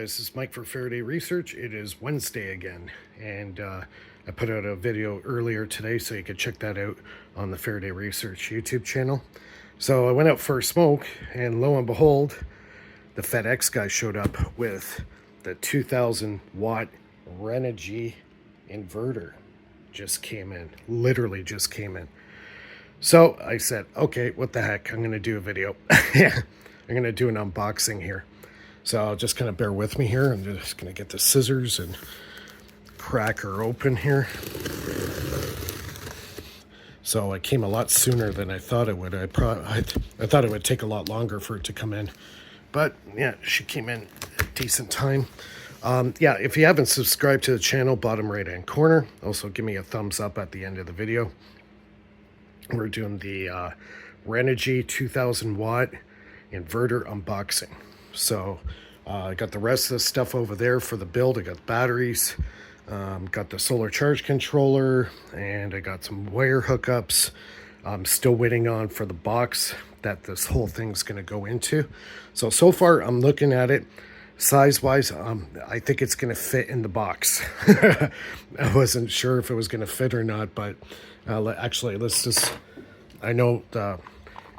guys, this is Mike for Faraday Research. It is Wednesday again, and I put out a video earlier today, so you could check that out on the Faraday Research YouTube channel. So I went out for a smoke, and lo and behold, the FedEx guy showed up with the 2,000 watt Renogy inverter. Just came in, literally just came in. So I said, okay, what the heck, I'm going to do a video. I'm going to do an unboxing here. So just kind of bear with me here. I'm just going to get the scissors and crack her open here. So it came a lot sooner than I thought it would. I thought it would take a lot longer for it to come in. But yeah, she came in a decent time. Yeah, if you haven't subscribed to the channel, bottom right hand corner, also give me a thumbs up at the end of the video. We're doing the Renogy 2,000 watt inverter unboxing. So I got the rest of the stuff over there for the build. I got the batteries, got the solar charge controller, and I got some wire hookups. I'm still waiting on for the box that this whole thing's going to go into. So far I'm looking at it size-wise. I think it's going to fit in the box. I wasn't sure if it was going to fit or not, but actually, I know the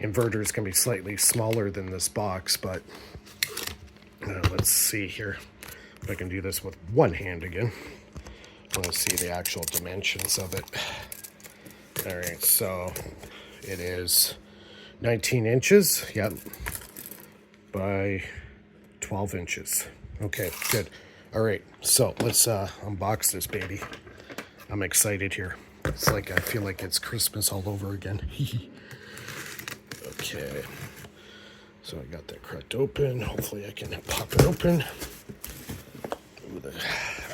inverter is going to be slightly smaller than this box, but let's see here if I can do this with one hand again. I want to see the actual dimensions of it. All right, so it is 19 inches, yep, by 12 inches. Okay, good. All right, so let's unbox this baby. I'm excited here. It's like I feel like it's Christmas all over again. Okay. So I got that cracked open. Hopefully I can pop it open.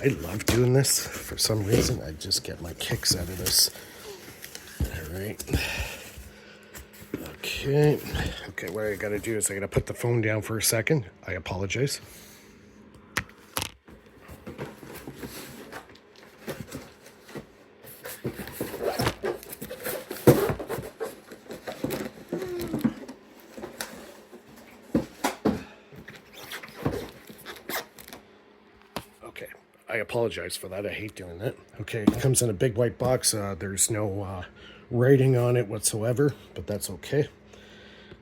I love doing this. For some reason, I just get my kicks out of this. All right. Okay. Okay, what I got to do is I got to put the phone down for a second. I apologize. I apologize for that. I hate doing that. Okay, it comes in a big white box. There's no writing on it whatsoever, but that's okay.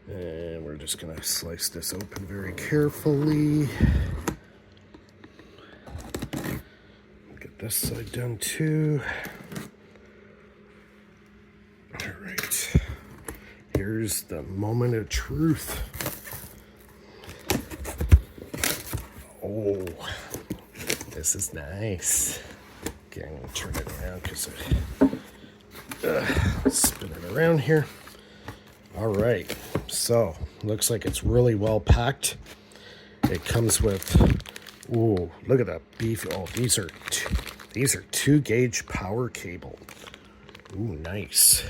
And we're just going to slice this open very carefully. Get this side done too. All right. Here's the moment of truth. Oh. This is nice. Okay, I'm going to turn it around because I spin it around here. All right, so looks like it's really well packed. It comes with, ooh, look at that beef. Oh, these are 2-gauge power cable. Ooh, nice.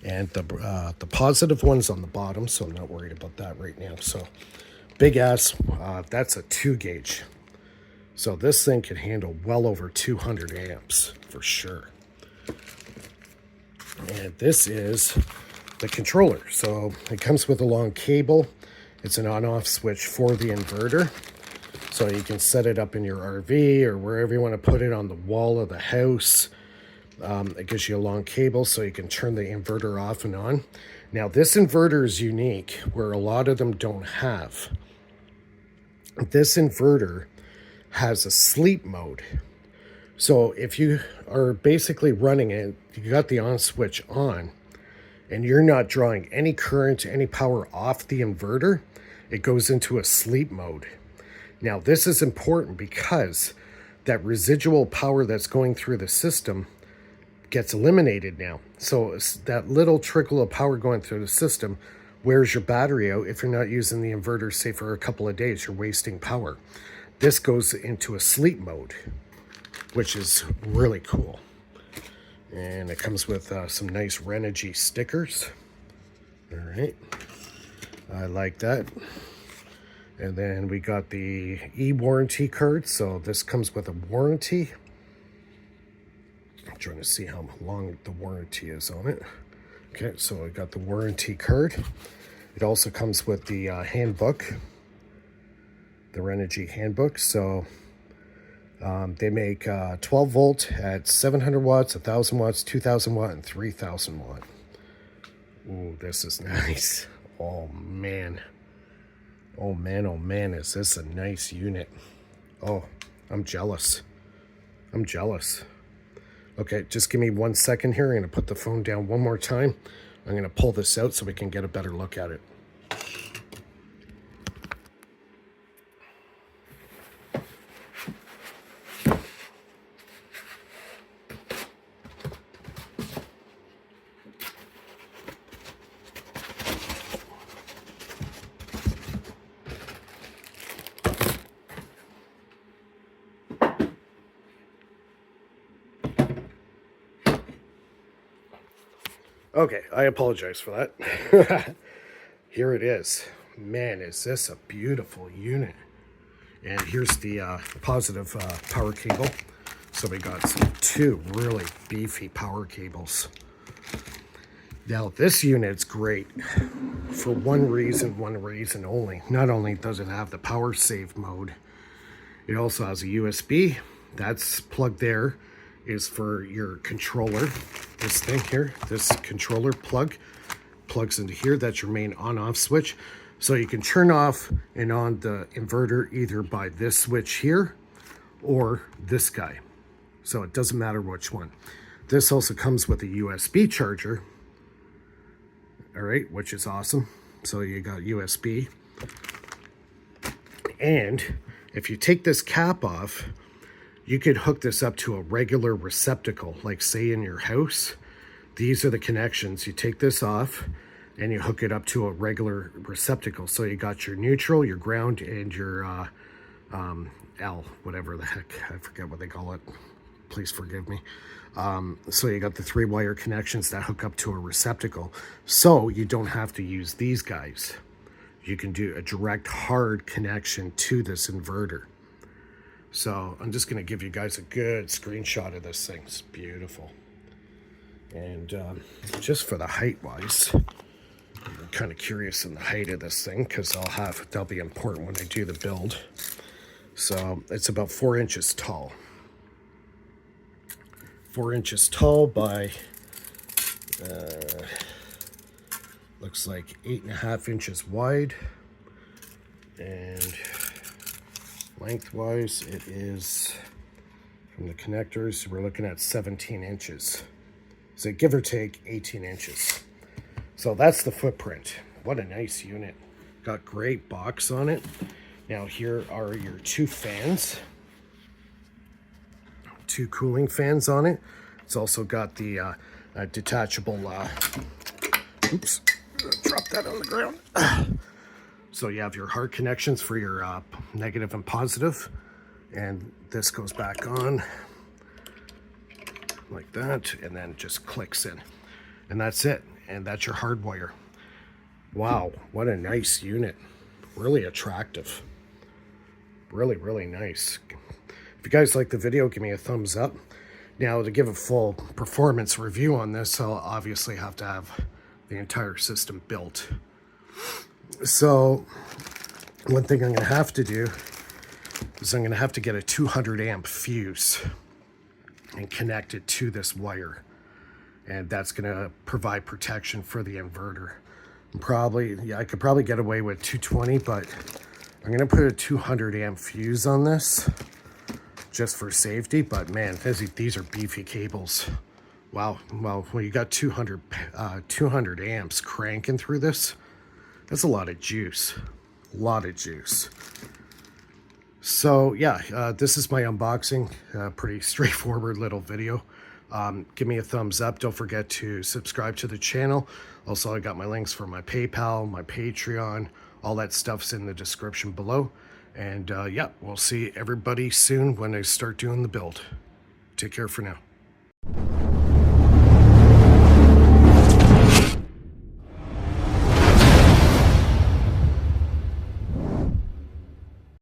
And the positive one's on the bottom, so I'm not worried about that right now. So big ass, that's a 2-gauge. So this thing can handle well over 200 amps for sure. And this is the controller. So it comes with a long cable. It's an on-off switch for the inverter. So you can set it up in your RV or wherever you want to put it on the wall of the house. It gives you a long cable so you can turn the inverter off and on. Now this inverter is unique where a lot of them don't have. This inverter has a sleep mode. So if you are basically running it, you got the on switch on and you're not drawing any current, any power off the inverter, it goes into a sleep mode. Now this is important because that residual power that's going through the system gets eliminated now. So it's that little trickle of power going through the system wears your battery out. If you're not using the inverter, say for a couple of days, you're wasting power. This goes into a sleep mode, which is really cool. And it comes with some nice Renogy stickers. All right. I like that. And then we got the e-warranty card. So this comes with a warranty. I'm trying to see how long the warranty is on it. Okay, so I got the warranty card. It also comes with the handbook their energy handbook. So they make 12 volt at 700 watts, 1,000 watts, 2,000 watt, and 3,000 watt. Ooh, this is nice. Oh man. Oh man, is this a nice unit. Oh, I'm jealous. I'm jealous. Okay, just give me 1 second here. I'm going to put the phone down one more time. I'm going to pull this out so we can get a better look at it. Okay, I apologize for that. Here it is. Man, is this a beautiful unit. And here's the positive power cable. So we got two really beefy power cables. Now this unit's great for one reason only. Not only does it have the power save mode, it also has a USB. That's plugged there is for your controller. This thing here, this controller plugs into here. That's your main on-off switch. So you can turn off and on the inverter either by this switch here or this guy. So it doesn't matter which one. This also comes with a USB charger. All right, which is awesome. So you got USB. And if you take this cap off, you could hook this up to a regular receptacle, like say in your house. These are the connections. You take this off and you hook it up to a regular receptacle. So you got your neutral, your ground, and your L, whatever the heck, I forget what they call it. Please forgive me. So you got the 3-wire connections that hook up to a receptacle. So you don't have to use these guys. You can do a direct hard connection to this inverter. So I'm just going to give you guys a good screenshot of this thing. It's beautiful. And just for the height wise, I'm kind of curious in the height of this thing because that'll be important when I do the build. So it's about 4 inches tall. 4 inches tall by looks like 8.5 inches wide, and lengthwise it is, from the connectors, we're looking at 17 inches. So give or take 18 inches. So that's the footprint. What a nice unit. Got great box on it. Now here are your 2 fans. 2 cooling fans on it. It's also got the detachable, oops, drop that on the ground. So you have your hard connections for your negative and positive, and this goes back on like that, and then just clicks in, and that's it. And that's your hard wire. Wow, what a nice unit. Really attractive. Really, really nice. If you guys like the video, give me a thumbs up. Now, to give a full performance review on this, I'll obviously have to have the entire system built. So one thing I'm going to have to do is I'm going to have to get a 200 amp fuse and connect it to this wire. And that's going to provide protection for the inverter. I could probably get away with 220, but I'm going to put a 200 amp fuse on this just for safety. But man, these are beefy cables. Wow. Well, when you got 200 amps cranking through this, that's a lot of juice. A lot of juice. So yeah, this is my unboxing. Pretty straightforward little video. Give me a thumbs up. Don't forget to subscribe to the channel. Also, I got my links for my PayPal, my Patreon, all that stuff's in the description below. And yeah, we'll see everybody soon when I start doing the build. Take care for now.